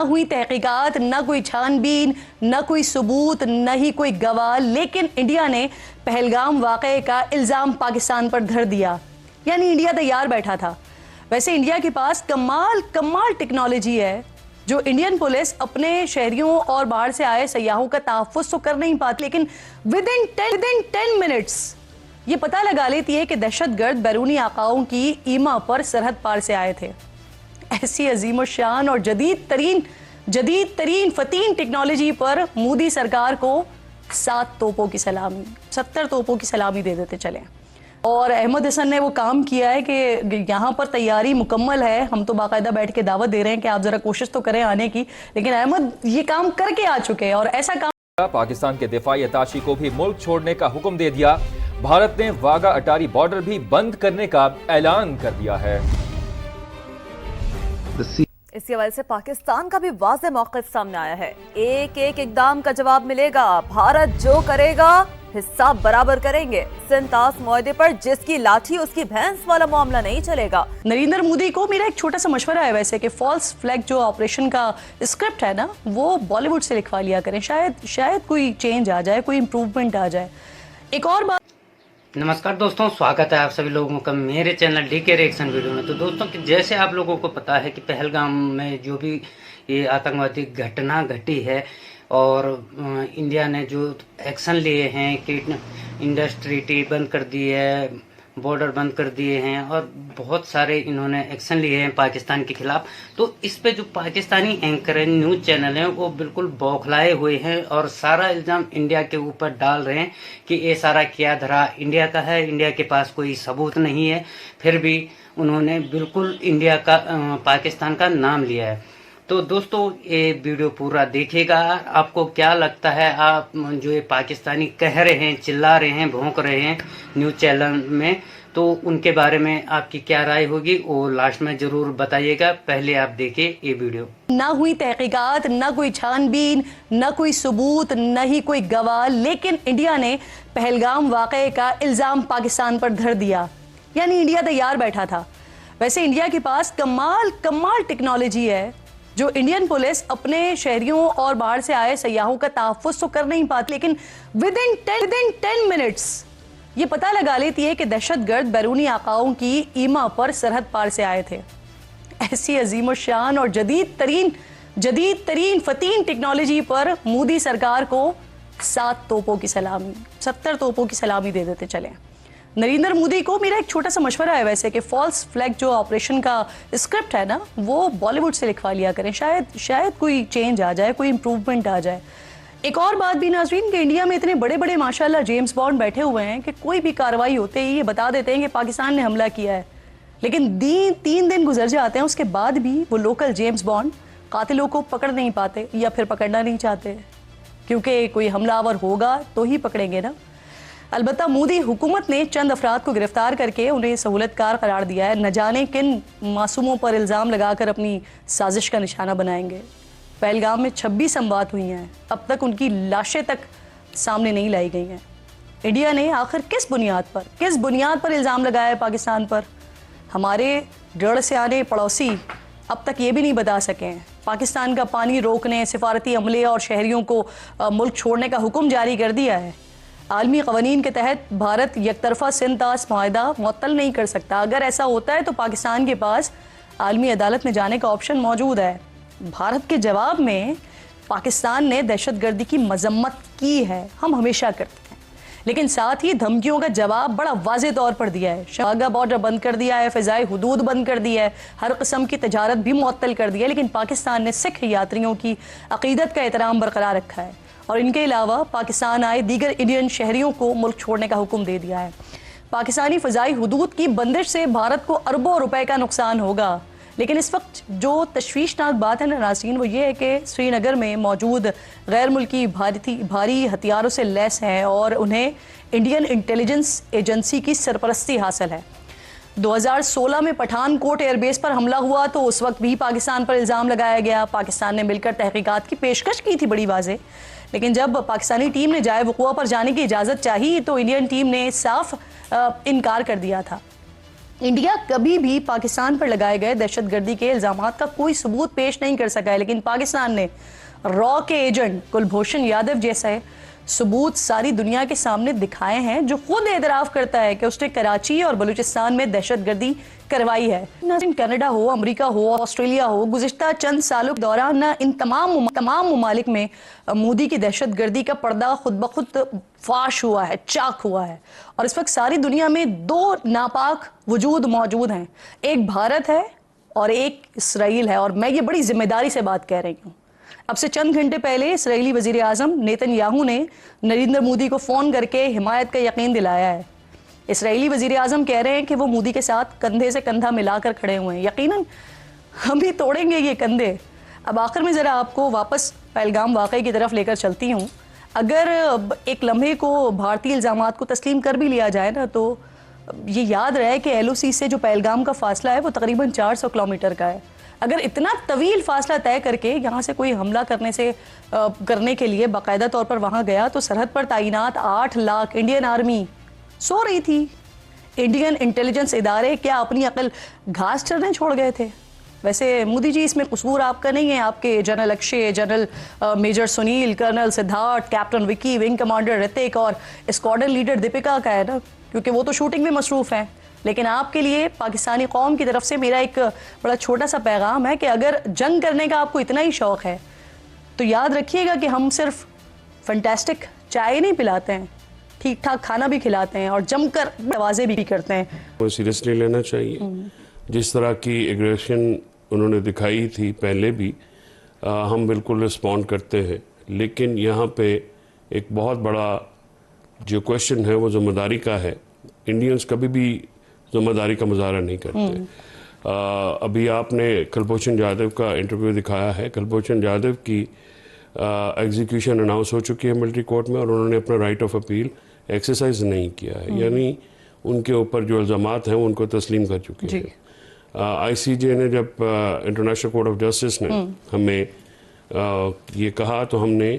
हुई तहकीकात, न कोई छानबीन, न कोई सबूत, न ही कोई गवाह, लेकिन इंडिया ने पहलगाम वाक़े का इल्ज़ाम पाकिस्तान पर धर दिया। यानी इंडिया तैयार बैठा था। वैसे इंडिया के पास कमाल टेक्नोलॉजी है जो इंडियन पुलिस अपने शहरियों और बाहर से आए सयाहों का तहफ़्फ़ुज़ तो कर नहीं पाती, लेकिन विद इन 10 मिनट्स ये पता लगा लेती है कि दहशतगर्द बैरूनी आकाओं की ईमा पर सरहद पार से आए थे। ऐसी अजीम शान और जदीद तरीन फतीन टेक्नोलॉजी पर मोदी सरकार को 70 तोपों की सलामी दे देते चले। और अहमद हसन ने वो काम किया है कि यहाँ पर तैयारी मुकम्मल है। हम तो बाकायदा बैठ के दावत दे रहे हैं कि आप जरा कोशिश तो करें आने की, लेकिन अहमद ये काम करके आ चुके हैं और ऐसा काम। पाकिस्तान के दिफाई अताशी को भी मुल्क छोड़ने का हुक्म दे दिया। भारत ने वाघा अटारी बॉर्डर भी बंद करने का ऐलान कर दिया है। इसी हवाले से पाकिस्तान का भी वाज़ेह मौक़िफ़ सामने आया है। एक इक़दाम का जवाब मिलेगा। भारत जो करेगा हिसाब बराबर करेंगे। सिंतास मुआहदे पर जिसकी लाठी उसकी भैंस वाला मामला नहीं चलेगा। नरेंद्र मोदी को मेरा एक छोटा सा मशवरा है वैसे कि फॉल्स फ्लैग जो ऑपरेशन का स्क्रिप्ट है ना, वो बॉलीवुड से लिखवा लिया करें। शायद कोई चेंज आ जाए, कोई इम्प्रूवमेंट आ जाए। एक और बात। नमस्कार दोस्तों, स्वागत है आप सभी लोगों का मेरे चैनल डीके रिएक्शन वीडियो में। तो दोस्तों कि जैसे आप लोगों को पता है कि पहलगाम में जो भी ये आतंकवादी घटना घटी है और इंडिया ने जो एक्शन लिए हैं कि इंडस्ट्री बंद कर दी है, बॉर्डर बंद कर दिए हैं और बहुत सारे इन्होंने एक्शन लिए हैं पाकिस्तान के खिलाफ। तो इस पे जो पाकिस्तानी एंकर है, न्यूज़ चैनल हैं, वो बिल्कुल बौखलाए हुए हैं और सारा इल्ज़ाम इंडिया के ऊपर डाल रहे हैं कि ये सारा किया धरा इंडिया का है, इंडिया के पास कोई सबूत नहीं है। फिर भी उन्होंने बिल्कुल इंडिया का पाकिस्तान का नाम लिया है। तो दोस्तों ये वीडियो पूरा देखिएगा। आपको क्या लगता है, आप जो ये पाकिस्तानी कह रहे हैं, चिल्ला रहे हैं, भौंक रहे हैं न्यूज़ चैनल में, तो उनके बारे में आपकी क्या राय होगी वो लास्ट में जरूर बताइएगा। पहले आप देखिए ये वीडियो। ना हुई तहकीकात, ना कोई छानबीन, ना कोई सबूत, न ही कोई गवाह, लेकिन इंडिया ने पहलगाम वाक़े का इल्ज़ाम पाकिस्तान पर धर दिया। यानी इंडिया तैयार बैठा था। वैसे इंडिया के पास कमाल टेक्नोलॉजी है जो इंडियन पुलिस अपने शहरियों और बाहर से आए सयाहों का तहफ़्फ़ुज़ तो कर नहीं पाती, लेकिन विद इन 10 मिनट्स ये पता लगा लेती है कि दहशतगर्द बैरूनी आकाओं की ईमा पर सरहद पार से आए थे। ऐसी अजीम शान और जदीद तरीन फतीन टेक्नोलॉजी पर मोदी सरकार को 70 तोपों की सलामी दे देते चले। नरेंद्र मोदी को मेरा एक छोटा सा मशवरा है वैसे कि फॉल्स फ्लैग जो ऑपरेशन का स्क्रिप्ट है ना, वो बॉलीवुड से लिखवा लिया करें। शायद कोई चेंज आ जाए, कोई इम्प्रूवमेंट आ जाए। एक और बात भी नाज़रीन कि इंडिया में इतने बड़े माशाल्लाह जेम्स बॉन्ड बैठे हुए हैं कि कोई भी कार्रवाई होते ही ये बता देते हैं कि पाकिस्तान ने हमला किया है, लेकिन 3 दिन गुजर जाते हैं, उसके बाद भी वो लोकल जेम्स बॉन्ड कातिलों को पकड़ नहीं पाते या फिर पकड़ना नहीं चाहते, क्योंकि कोई हमलावर होगा तो ही पकड़ेंगे ना। अलबत्ता मोदी हुकूमत ने चंद अफराद को गिरफ्तार करके उन्हें सहूलतकार करार दिया है। न जाने किन मासूमों पर इल्ज़ाम लगाकर अपनी साजिश का निशाना बनाएंगे। पहलगाम में 26 अमवात हुई हैं, अब तक उनकी लाशें तक सामने नहीं लाई गई हैं। इंडिया ने आखिर किस बुनियाद पर इल्ज़ाम लगाया है पाकिस्तान पर? हमारे डेढ़ से आने पड़ोसी अब तक ये भी नहीं बता सके हैं। पाकिस्तान का पानी रोकने, सिफारती अमले और शहरियों को मुल्क छोड़ने का हुक्म जारी कर दिया है। आलमी क़वानीन के तहत भारत यकतरफा सिंतास मुआहदा मुअत्तल नहीं कर सकता। अगर ऐसा होता है तो पाकिस्तान के पास आलमी अदालत में जाने का ऑप्शन मौजूद है। भारत के जवाब में पाकिस्तान ने दहशतगर्दी की मजम्मत की है, हम हमेशा करते हैं, लेकिन साथ ही धमकियों का जवाब बड़ा वाज़ेह तौर पर दिया है। वाघा बॉर्डर बंद कर दिया है, फ़िज़ाई हुदूद बंद कर दिया है, हर किस्म की तजारत भी मुअत्तल कर दिया है, लेकिन पाकिस्तान ने सिख यात्रियों की अक़ीदत का एहतराम बरकरार रखा है और इनके अलावा पाकिस्तान आए दीगर इंडियन शहरियों को मुल्क छोड़ने का हुक्म दे दिया है। पाकिस्तानी फ़िज़ाई हुदूद की बंदिश से भारत को अरबों रुपए का नुकसान होगा, लेकिन इस वक्त जो तशवीशनाक बात है ना नाज़रीन, वो ये है कि श्रीनगर में मौजूद गैर मुल्की भारी हथियारों से लैस हैं और उन्हें इंडियन इंटेलिजेंस एजेंसी की सरपरस्ती हासिल है। 2016 में पठानकोट एयरबेस पर हमला हुआ तो उस वक्त भी पाकिस्तान पर इल्ज़ाम लगाया गया। पाकिस्तान ने मिलकर तहकीकात की पेशकश की थी बड़ी वाज़ेह, लेकिन जब पाकिस्तानी टीम ने जाए वक़ूआ पर जाने की इजाज़त चाही तो इंडियन टीम ने साफ इनकार कर दिया था। इंडिया कभी भी पाकिस्तान पर लगाए गए दहशतगर्दी के इल्जामात का कोई सबूत पेश नहीं कर सका है, लेकिन पाकिस्तान ने रॉ के एजेंट कुलभूषण यादव जैसे सबूत सारी दुनिया के सामने दिखाए हैं, जो खुद एतराफ करता है कि उसने कराची और बलूचिस्तान में दहशतगर्दी करवाई है। न कनाडा हो, अमेरिका हो, ऑस्ट्रेलिया हो, गुज़िश्ता चंद सालों के दौरान न इन तमाम ममालिक में मोदी की दहशतगर्दी का पर्दा खुद ब खुद फाश हुआ है, चाक हुआ है। और इस वक्त सारी दुनिया में दो नापाक वजूद मौजूद हैं, एक भारत है और एक इसराइल है। और मैं ये बड़ी जिम्मेदारी से बात कह रही हूँ। अब से चंद घंटे पहले इसराइली वजीर आजम नेतन्याहू ने नरेंद्र मोदी को फोन करके हिमायत का यकीन दिलाया है। इसराइली वजीर आजम कह रहे हैं कि वो मोदी के साथ कंधे से कंधा मिलाकर खड़े हुए हैं। यकीनन हम भी तोड़ेंगे ये कंधे। अब आखिर में ज़रा आपको वापस पहलगाम वाक़े की तरफ लेकर चलती हूँ। अगर एक लम्हे को भारतीय इल्ज़ामात को तस्लीम कर भी लिया जाए ना, तो ये याद रहे कि LOC से जो पहलगाम का फासला है वो तकरीबन 400 किलोमीटर का है। अगर इतना तवील फासला तय करके यहाँ से कोई हमला करने के लिए बाकायदा तौर पर वहाँ गया, तो सरहद पर तैनात 8 लाख इंडियन आर्मी सो रही थी। इंडियन इंटेलिजेंस इदारे क्या अपनी अकल घास चरने छोड़ गए थे? वैसे मोदी जी, इसमें कसूर आपका नहीं है, आपके general Akshay, general major Sunil, colonel Siddharth, captain Vicky, wing commander Hrithik और स्क्वाड्रन लीडर दीपिका का है ना, क्योंकि वो तो शूटिंग में मसरूफ़ हैं। लेकिन आपके लिए पाकिस्तानी कौम की तरफ से मेरा एक बड़ा छोटा सा पैगाम है कि अगर जंग करने का आपको इतना ही शौक़ है तो याद रखिएगा कि हम सिर्फ फैंटास्टिक चाय नहीं पिलाते हैं, ठीक ठाक खाना भी खिलाते हैं और जमकर नवाजे भी करते हैं। वो सीरियसली लेना चाहिए। जिस तरह की एग्रेशन उन्होंने दिखाई थी पहले भी, हम बिल्कुल रिस्पॉन्ड करते हैं। लेकिन यहाँ पे एक बहुत बड़ा जो क्वेश्चन है वो जिम्मेदारी का है। इंडियंस कभी भी जिम्मेदारी का मुजाहरा नहीं करते। अभी आपने कुलभूषण यादव का इंटरव्यू दिखाया है। कुलभूषण यादव की एग्जीक्यूशन अनाउंस हो चुकी है मिलिट्री कोर्ट में, और उन्होंने अपना राइट ऑफ अपील एक्सरसाइज नहीं किया है। यानी उनके ऊपर जो इल्ज़ामात हैं उनको तस्लीम कर चुके हैं। ICJ ने जब इंटरनेशनल कोर्ट ऑफ जस्टिस ने हमें ये कहा, तो हमने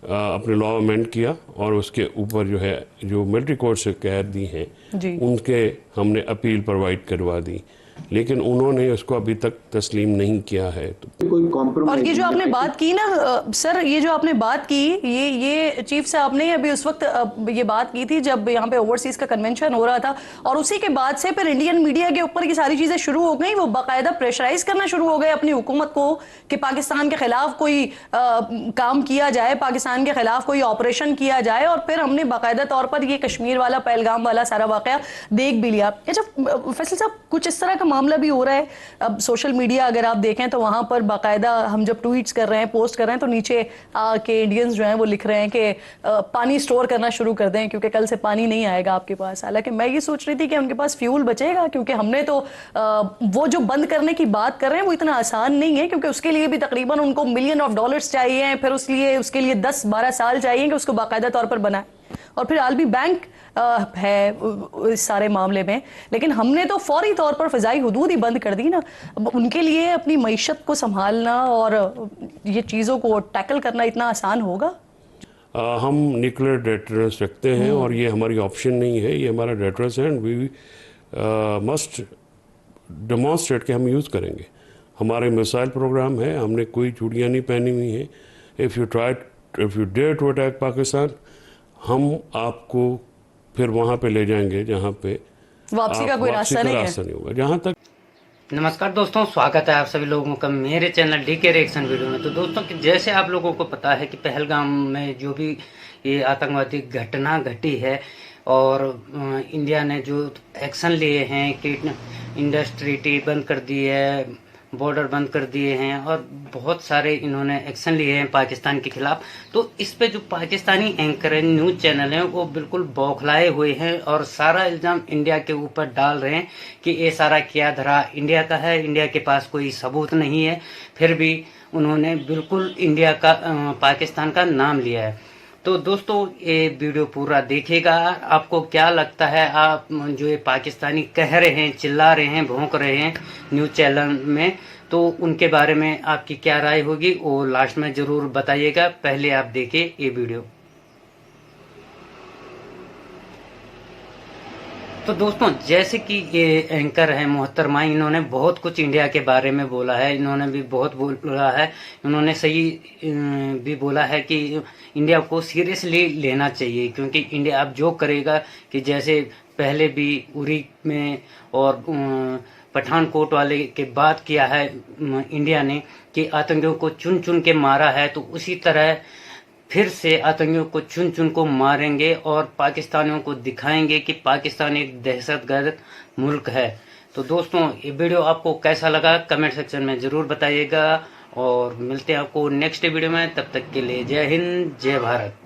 अपने लॉ अमेंड किया और उसके ऊपर जो मिलिट्री कोर्ट से कैदी हैं उनके हमने अपील प्रोवाइड करवा दी, लेकिन उन्होंने उसको अभी तक तस्लीम नहीं किया है। तो और ये जो आपने बात की ना सर, ये जो आपने बात की, ये चीफ साहब ने अभी उस वक्त ये बात की थी जब यहाँ पे ओवरसीज का कन्वेंशन हो रहा था, और उसी के बाद से फिर इंडियन मीडिया के ऊपर की सारी चीजें शुरू हो गई। वो बाकायदा प्रेशराइज करना शुरू हो गए अपनी हुकूमत को कि पाकिस्तान के खिलाफ कोई काम किया जाए, पाकिस्तान के खिलाफ कोई ऑपरेशन किया जाए। और फिर हमने बाकायदा तौर पर ये कश्मीर वाला, पहलगाम वाला सारा वाकया देख भी लिया। अच्छा फैसल साहब, कुछ इस तरह का मामला भी हो रहा है। अब सोशल मीडिया अगर आप देखें तो वहां पर बाकायदा हम जब ट्वीट्स कर रहे हैं, पोस्ट कर रहे हैं, तो नीचे के इंडियंस जो हैं वो लिख रहे हैं कि पानी स्टोर करना शुरू कर दें क्योंकि कल से पानी नहीं आएगा आपके पास। हालांकि मैं ये सोच रही थी कि उनके पास फ्यूल बचेगा, क्योंकि हमने तो वो जो बंद करने की बात कर रहे हैं वो इतना आसान नहीं है, क्योंकि उसके लिए भी तकरीबन उनको $millions of dollars चाहिए, फिर उसके लिए 10-12 साल चाहिए कि उसको बाकायदा तौर पर बनाए, और फिर आलमी बैंक है इस सारे मामले में। लेकिन हमने तो फौरी तौर पर फ़िज़ाई हुदूद ही बंद कर दी ना। अब उनके लिए अपनी मईशत को संभालना और ये चीज़ों को टैकल करना इतना आसान होगा? हम न्यूक्लियर डेटरेंस रखते हैं और ये हमारी ऑप्शन नहीं है, ये हमारा डेटरेंस है, एंड वी मस्ट डेमोन्स्ट्रेट कि हम यूज़ करेंगे। हमारे मिसाइल प्रोग्राम है, हमने कोई चूड़ियाँ नहीं पहनी हुई हैं। If you dare to attack Pakistan, हम आपको फिर वहाँ पे ले जाएंगे जहाँ पे वापसी का कोई रास्ता नहीं होगा। जहाँ तक नमस्कार दोस्तों, स्वागत है आप सभी लोगों का मेरे चैनल DK रिएक्शन वीडियो में। तो दोस्तों कि जैसे आप लोगों को पता है कि पहलगाम में जो भी ये आतंकवादी घटना घटी है और इंडिया ने जो एक्शन लिए हैं कि इंडस्ट्री बंद कर दी है, बॉर्डर बंद कर दिए हैं और बहुत सारे इन्होंने एक्शन लिए हैं पाकिस्तान के खिलाफ, तो इस पे जो पाकिस्तानी एंकर न्यूज़ चैनल हैं वो बिल्कुल बौखलाए हुए हैं और सारा इल्ज़ाम इंडिया के ऊपर डाल रहे हैं कि ये सारा किया धरा इंडिया का है, इंडिया के पास कोई सबूत नहीं है। फिर भी उन्होंने बिल्कुल इंडिया का पाकिस्तान का नाम लिया है। तो दोस्तों ये वीडियो पूरा देखिएगा। आपको क्या लगता है, आप जो ये पाकिस्तानी कह रहे हैं, चिल्ला रहे हैं, भौंक रहे हैं न्यूज़ चैनल में, तो उनके बारे में आपकी क्या राय होगी वो लास्ट में ज़रूर बताइएगा। पहले आप देखिए ये वीडियो। तो दोस्तों जैसे कि ये एंकर है मोहतरमा, इन्होंने बहुत कुछ इंडिया के बारे में बोला है, इन्होंने भी बहुत बोला है, इन्होंने सही भी बोला है कि इंडिया को सीरियसली लेना चाहिए, क्योंकि इंडिया अब जो करेगा कि जैसे पहले भी उरी में और पठानकोट वाले के बाद किया है इंडिया ने कि आतंकियों को चुन चुन के मारा है, तो उसी तरह फिर से आतंकियों को चुन चुन को मारेंगे और पाकिस्तानियों को दिखाएंगे कि पाकिस्तान एक दहशतगर्द मुल्क है। तो दोस्तों ये वीडियो आपको कैसा लगा कमेंट सेक्शन में जरूर बताइएगा और मिलते हैं आपको नेक्स्ट वीडियो में। तब तक के लिए जय हिंद जय भारत।